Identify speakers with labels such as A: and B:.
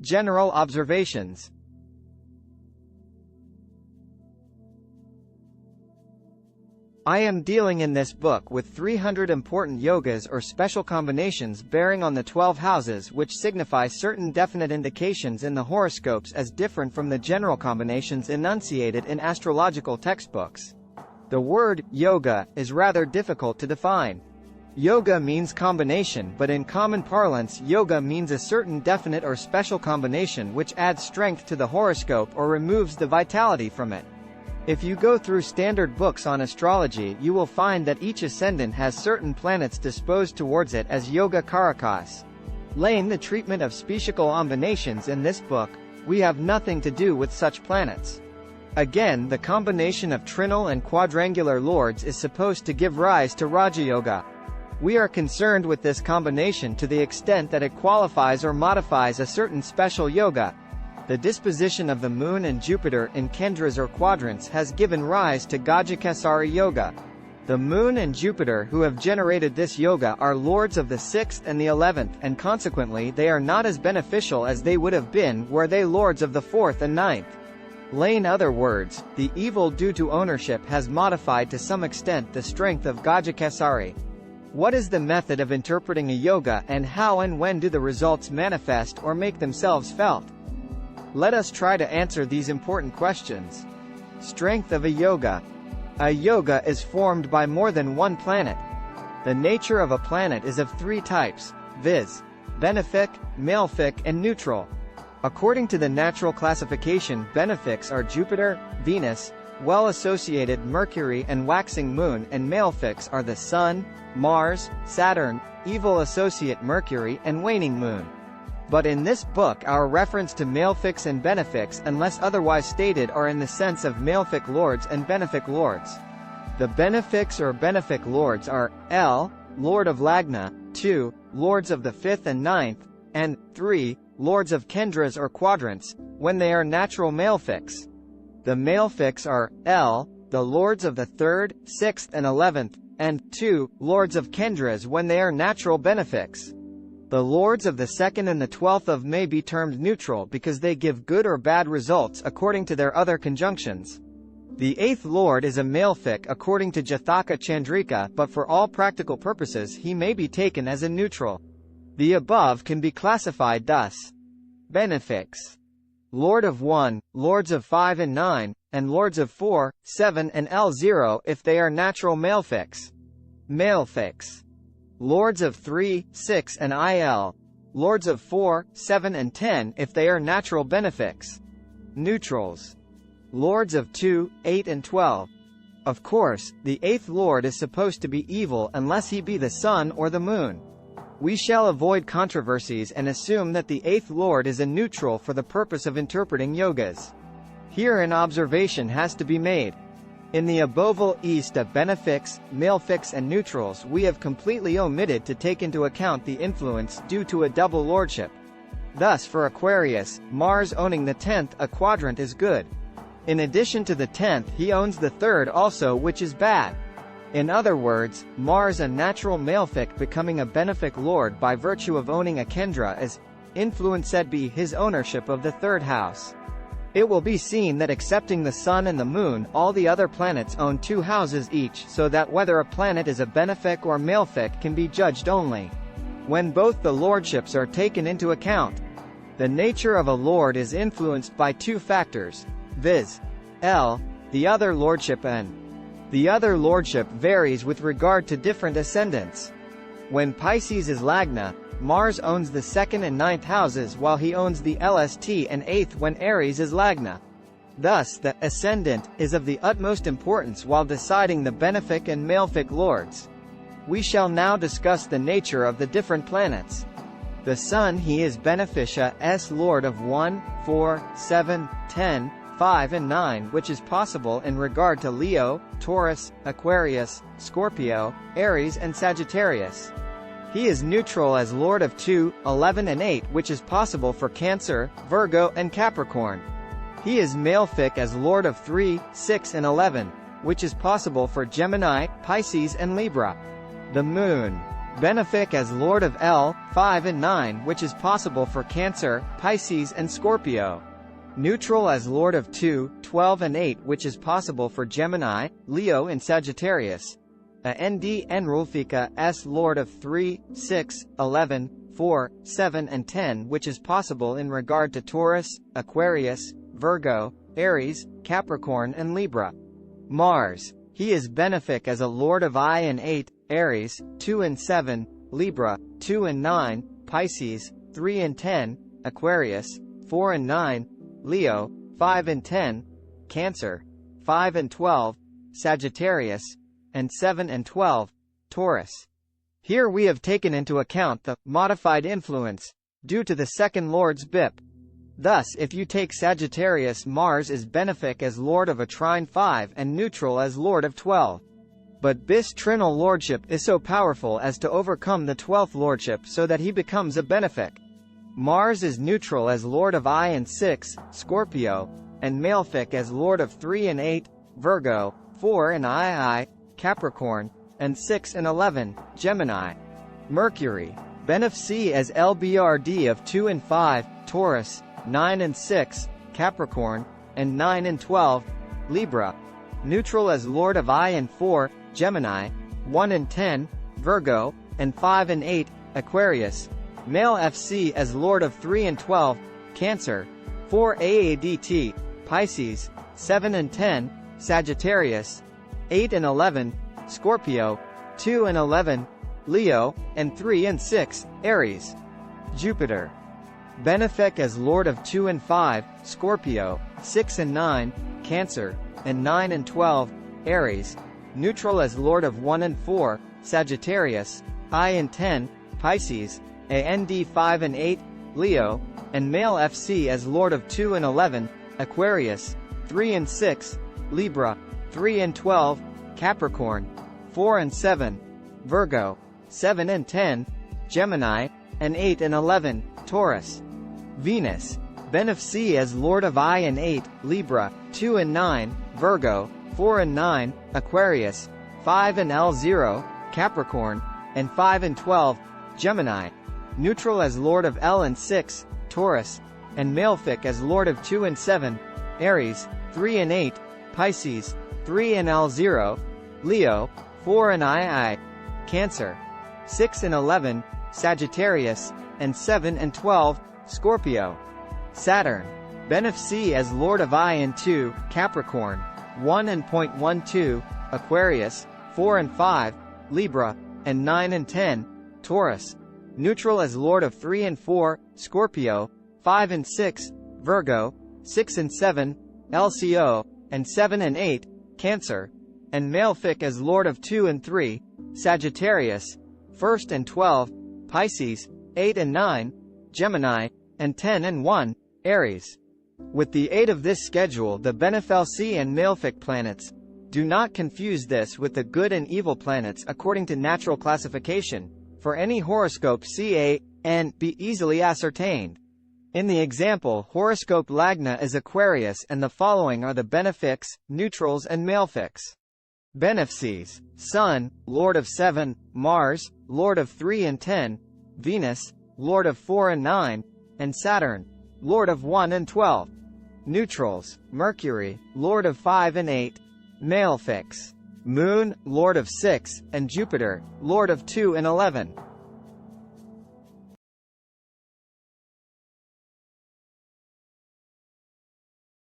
A: General observations. I am dealing in this book with 300 important yogas or special combinations bearing on the 12 houses, which signify certain definite indications in the horoscopes as different from the general combinations enunciated in astrological textbooks. The word yoga is rather difficult to define. Yoga means combination, but in common parlance yoga means a certain definite or special combination which adds strength to the horoscope or removes the vitality from it. If you go through standard books on astrology, you will find that each ascendant has certain planets disposed towards it as yoga karakas. Laying the treatment of special combinations in this book, we have nothing to do with such planets. Again, the combination of trinal and quadrangular lords is supposed to give rise to Raja Yoga. We are concerned with this combination to the extent that it qualifies or modifies a certain special yoga. The disposition of the Moon and Jupiter in Kendras or quadrants has given rise to Gajakesari Yoga. The Moon and Jupiter who have generated this yoga are lords of the 6th and the 11th, and consequently they are not as beneficial as they would have been were they lords of the 4th and 9th. In other words, the evil due to ownership has modified to some extent the strength of Gajakesari. What is the method of interpreting a yoga, and how and when do the results manifest or make themselves felt? Let us try to answer these important questions. Strength of a yoga. A yoga is formed by more than one planet. The nature of a planet is of three types, viz. Benefic, malefic and neutral. According to the natural classification, benefics are Jupiter, Venus, well-associated Mercury and waxing moon, and malefics are the Sun, Mars, Saturn, evil associate Mercury and waning moon. But in this book our reference to malefics and benefics, unless otherwise stated, are in the sense of malefic lords and benefic lords. The benefics or benefic lords are L, Lord of Lagna, 2, Lords of the 5th and 9th, and 3, Lords of Kendras or quadrants, when they are natural malefics. The malefics are L, the Lords of the 3rd, 6th and 11th, and 2, Lords of Kendras when they are natural benefics. The lords of the 2nd and the 12th of may be termed neutral because they give good or bad results according to their other conjunctions. The 8th lord is a malefic according to Jathaka Chandrika, but for all practical purposes he may be taken as a neutral. The above can be classified thus. Benefics. Lord of 1, Lords of 5 and 9, and Lords of 4, 7 and L0 if they are natural malefics. Malefics. Lords of 3, 6 and IL. Lords of 4, 7 and 10 if they are natural benefics. Neutrals. Lords of 2, 8 and 12. Of course, the 8th lord is supposed to be evil unless he be the sun or the moon. We shall avoid controversies and assume that the 8th lord is a neutral for the purpose of interpreting yogas. Here an observation has to be made. In the aboval east of benefics, malefics and neutrals we have completely omitted to take into account the influence due to a double lordship. Thus for Aquarius, Mars owning the 10th a quadrant is good. In addition to the 10th he owns the 3rd also, which is bad. In other words, Mars a natural malefic becoming a benefic lord by virtue of owning a Kendra is influenced by his ownership of the 3rd house. It will be seen that excepting the Sun and the Moon, all the other planets own 2 houses each, so that whether a planet is a benefic or malefic can be judged only when both the lordships are taken into account. The nature of a lord is influenced by 2 factors, viz. L, the other lordship, and the other lordship varies with regard to different ascendants. When Pisces is Lagna, Mars owns the 2nd and 9th houses while he owns the LST and 8th when Aries is Lagna. Thus, the ascendant is of the utmost importance while deciding the benefic and malefic lords. We shall now discuss the nature of the different planets. The Sun he is Beneficia S Lord of 1, 4, 7, 10, 5 and 9, which is possible in regard to Leo, Taurus, Aquarius, Scorpio, Aries and Sagittarius. He is neutral as Lord of 2, 11 and 8, which is possible for Cancer, Virgo and Capricorn. He is malefic as Lord of 3, 6 and 11, which is possible for Gemini, Pisces and Libra. The Moon. Benefic as Lord of L, 5 and 9, which is possible for Cancer, Pisces and Scorpio. Neutral as Lord of 2, 12 and 8, which is possible for Gemini, Leo and Sagittarius. A ND Enrulfica S Lord of 3, 6, 11, 4, 7 and 10, which is possible in regard to Taurus, Aquarius, Virgo, Aries, Capricorn and Libra. Mars. He is benefic as a Lord of I and 8, Aries, 2 and 7, Libra, 2 and 9, Pisces, 3 and 10, Aquarius, 4 and 9, Leo, 5 and 10, Cancer, 5 and 12, Sagittarius, and 7 and 12, Taurus. Here we have taken into account the modified influence due to the second lord's BIP. Thus, if you take Sagittarius, Mars is benefic as Lord of a trine 5 and neutral as Lord of 12. But bis trinal lordship is so powerful as to overcome the 12th lordship so that he becomes a benefic. Mars is neutral as Lord of I and 6, Scorpio, and malefic as Lord of 3 and 8, Virgo, 4 and II, Capricorn, and 6 and 11, Gemini. Mercury. Benefic as LBRD of 2 and 5, Taurus, 9 and 6, Capricorn, and 9 and 12, Libra. Neutral as Lord of I and 4, Gemini, 1 and 10, Virgo, and 5 and 8, Aquarius. Male FC as Lord of 3 and 12, Cancer, 4 AADT, Pisces, 7 and 10, Sagittarius, 8 and 11, Scorpio, 2 and 11, Leo, and 3 and 6, Aries. Jupiter. Benefic as Lord of 2 and 5, Scorpio, 6 and 9, Cancer, and 9 and 12, Aries. Neutral as Lord of 1 and 4, Sagittarius, I and 10, Pisces, AND 5 and 8, Leo, and male FC as Lord of 2 and 11, Aquarius, 3 and 6, Libra, 3 and 12, Capricorn, 4 and 7, Virgo, 7 and 10, Gemini, and 8 and 11, Taurus. Venus. Benefic as Lord of I and 8, Libra, 2 and 9, Virgo, 4 and 9, Aquarius, 5 and L0, Capricorn, and 5 and 12, Gemini. Neutral as Lord of L and 6, Taurus, and malefic as Lord of 2 and 7, Aries, 3 and 8, Pisces, 3 and L0, Leo, 4 and II, Cancer, 6 and 11, Sagittarius, and 7 and 12, Scorpio. Saturn. Benefic as Lord of I and 2, Capricorn, 1 and 0.12, Aquarius, 4 and 5, Libra, and 9 and 10, Taurus. Neutral as Lord of 3 and 4, Scorpio, 5 and 6, Virgo, 6 and 7, LCO, and 7 and 8, Cancer. And malefic as Lord of 2 and 3, Sagittarius, 1st and 12, Pisces, 8 and 9, Gemini, and 10 and 1, Aries. With the aid of this schedule, the benefic and malefic planets. Do not confuse this with the good and evil planets according to natural classification, for any horoscope can be easily ascertained. In the example, horoscope Lagna is Aquarius and the following are the benefics, neutrals and malefics. Benefics: Sun, Lord of 7, Mars, Lord of 3 and 10, Venus, Lord of 4 and 9, and Saturn, Lord of 1 and 12. Neutrals: Mercury, Lord of 5 and 8. Malefics: Moon, Lord of 6, and Jupiter, Lord of 2 and 11.